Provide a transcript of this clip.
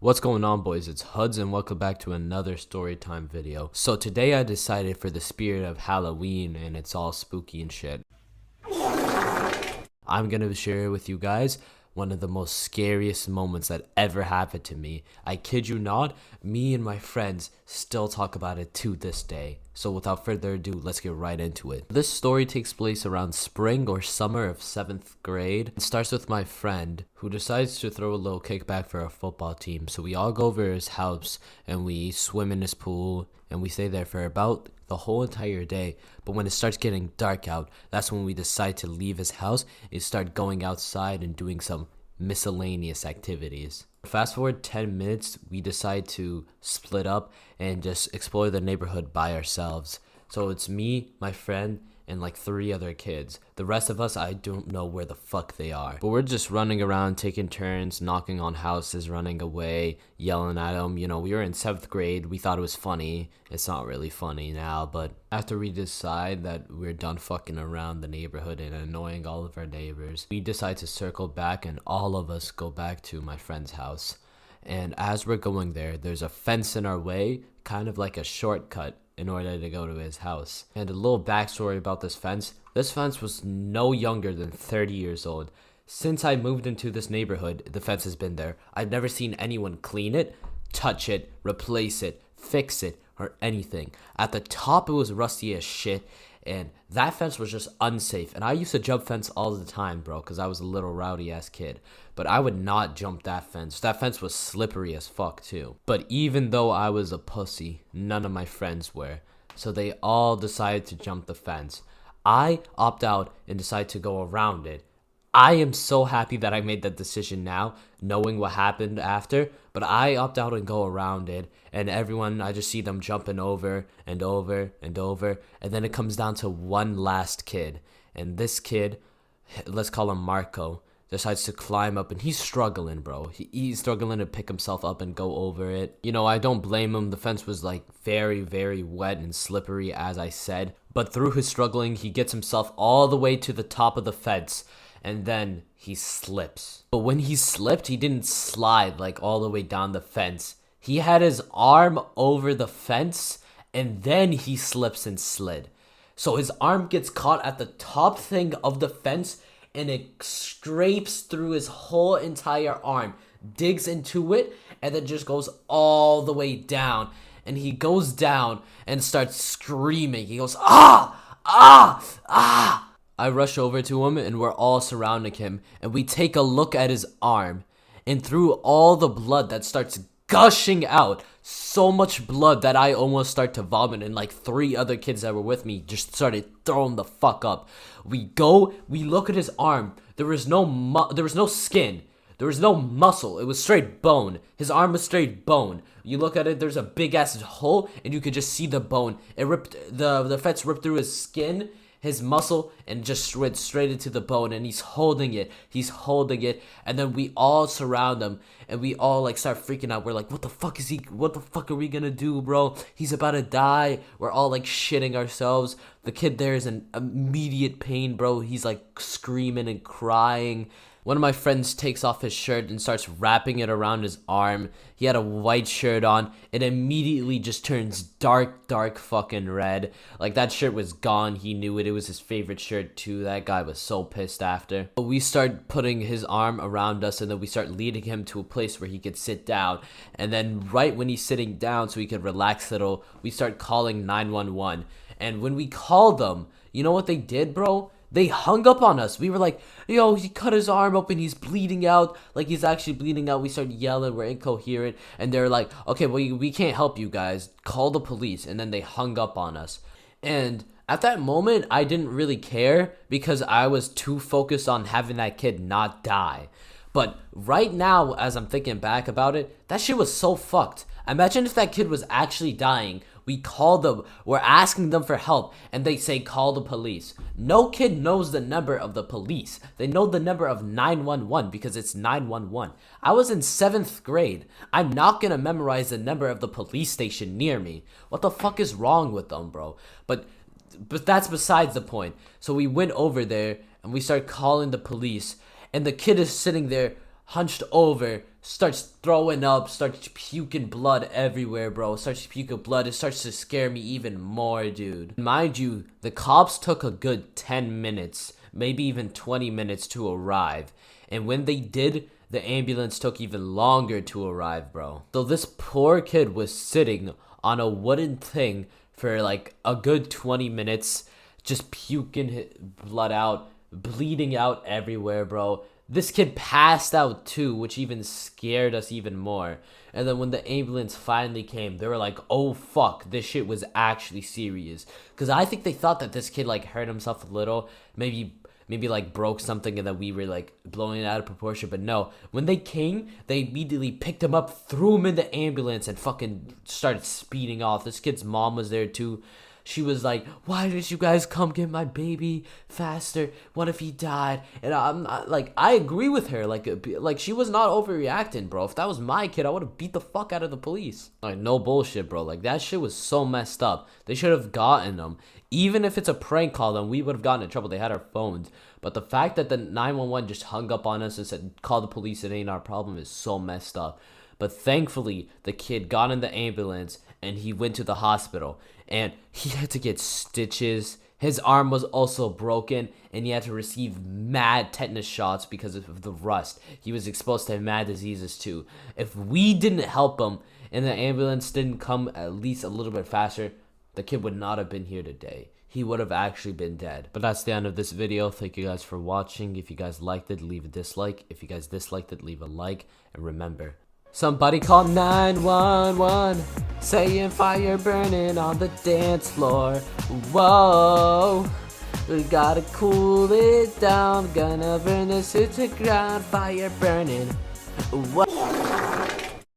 What's going on, boys? It's Huds and welcome back to another storytime video. So today I decided, for the spirit of Halloween and it's all spooky and shit, I'm gonna share with you guys one of the most scariest moments that ever happened to me. I kid you not, me and my friends still talk about it to this day. So without further ado, let's get right into it. This story takes place around spring or summer of 7th grade. It starts with my friend who decides to throw a little kickback for our football team. So we all go over to his house and we swim in his pool and we stay there for about the whole entire day. But when it starts getting dark out, that's when we decide to leave his house and start going outside and doing some miscellaneous activities. Fast forward 10 minutes, we decide to split up and just explore the neighborhood by ourselves. So it's me, my friend, and like 3 other kids. The rest of us, I don't know where the fuck they are. But we're just running around, taking turns, knocking on houses, running away, yelling at them. You know, we were in 7th grade. We thought it was funny. It's not really funny now, but after we decide that we're done fucking around the neighborhood and annoying all of our neighbors, we decide to circle back and all of us go back to my friend's house. And as we're going there, there's a fence in our way, kind of like a shortcut in order to go to his house. And a little backstory about this fence was no younger than 30 years old. Since I moved into this neighborhood, the fence has been there. I've never seen anyone clean it, touch it, replace it, fix it, or anything. At the top, it was rusty as shit, and that fence was just unsafe. And I used to jump fence all the time, bro, because I was a little rowdy ass kid. But I would not jump that fence. That fence was slippery as fuck too. But even though I was a pussy, none of my friends were. So they all decided to jump the fence. I opt out and decide to go around it. I am so happy that I made that decision now, knowing what happened after, but I opt out and go around it, and everyone, I just see them jumping over and over and over, and then it comes down to one last kid, and this kid, let's call him Marco, decides to climb up, and he's struggling, bro. He's struggling to pick himself up and go over it. You know, I don't blame him. The fence was like very, very wet and slippery, as I said, but through his struggling, he gets himself all the way to the top of the fence, and then he slips. But when he slipped, he didn't slide like all the way down the fence. He had his arm over the fence, and then he slips and slid. So his arm gets caught at the top thing of the fence, and it scrapes through his whole entire arm, digs into it, and then just goes all the way down. And he goes down and starts screaming. He goes, "Ah! Ah! Ah!" I rush over to him and we're all surrounding him, and we take a look at his arm, and through all the blood that starts gushing out, so much blood that I almost start to vomit, and like 3 other kids that were with me just started throwing the fuck up. We look at his arm. There was no skin. There was no muscle. It was straight bone. His arm was straight bone. You look at it, there's a big ass hole, and you could just see the bone. It ripped, the fence ripped through his skin, his muscle, and just went straight into the bone, and he's holding it, and then we all surround him, and we all like start freaking out. We're like, what the fuck are we gonna do, bro? He's about to die. We're all like shitting ourselves. The kid there is in immediate pain, bro. He's like screaming and crying. One of my friends takes off his shirt and starts wrapping it around his arm. He had a white shirt on. It immediately just turns dark fucking red. Like, that shirt was gone. He knew it. It was his favorite shirt too. That guy was so pissed after. But we start putting his arm around us, and then we start leading him to a place where he could sit down. And then right when he's sitting down so he could relax a little, we start calling 911. And when we called them, you know what they did, bro? They hung up on us. We were like, yo, he cut his arm open. He's bleeding out. Like, he's actually bleeding out. We started yelling. We're incoherent. And they're like, okay, well, we can't help you guys. Call the police. And then they hung up on us. And at that moment, I didn't really care because I was too focused on having that kid not die. But right now, as I'm thinking back about it, that shit was so fucked. Imagine if that kid was actually dying. We call them, we're asking them for help, and they say call the police. No kid knows the number of the police. They know the number of 911 because it's 911. I was in 7th grade. I'm not gonna memorize the number of the police station near me. What the fuck is wrong with them, bro? But that's besides the point. So we went over there and we started calling the police, and the kid is sitting there hunched over, starts throwing up, starts puking blood everywhere, bro. Starts puking blood. It starts to scare me even more, dude. Mind you, the cops took a good 10 minutes, maybe even 20 minutes to arrive. And when they did, the ambulance took even longer to arrive, bro. So this poor kid was sitting on a wooden thing for like a good 20 minutes, just puking blood out, bleeding out everywhere, bro. This kid passed out too, which even scared us even more. And then when the ambulance finally came, they were like, oh fuck, this shit was actually serious. Because I think they thought that this kid like hurt himself a little, maybe like broke something, and that we were like blowing it out of proportion. But no, when they came, they immediately picked him up, threw him in the ambulance, and fucking started speeding off. This kid's mom was there too. She was like, why did you guys come get my baby faster? What if he died? And I'm not, like, I agree with her. Like she was not overreacting, bro. If that was my kid, I would have beat the fuck out of the police. Like, no bullshit, bro. Like, that shit was so messed up. They should have gotten them. Even if it's a prank call, then we would have gotten in trouble. They had our phones. But the fact that the 911 just hung up on us and said, call the police, it ain't our problem, is so messed up. But thankfully, the kid got in the ambulance and he went to the hospital. And he had to get stitches. His arm was also broken, and he had to receive mad tetanus shots because of the rust. He was exposed to mad diseases too. If we didn't help him and the ambulance didn't come at least a little bit faster, the kid would not have been here today. He would have actually been dead. But that's the end of this video. Thank you guys for watching. If you guys liked it, leave a dislike. If you guys disliked it, leave a like. And remember, somebody call 911, saying fire burning on the dance floor. Whoa, we gotta cool it down, gonna burn this to the ground, fire burning. Whoa.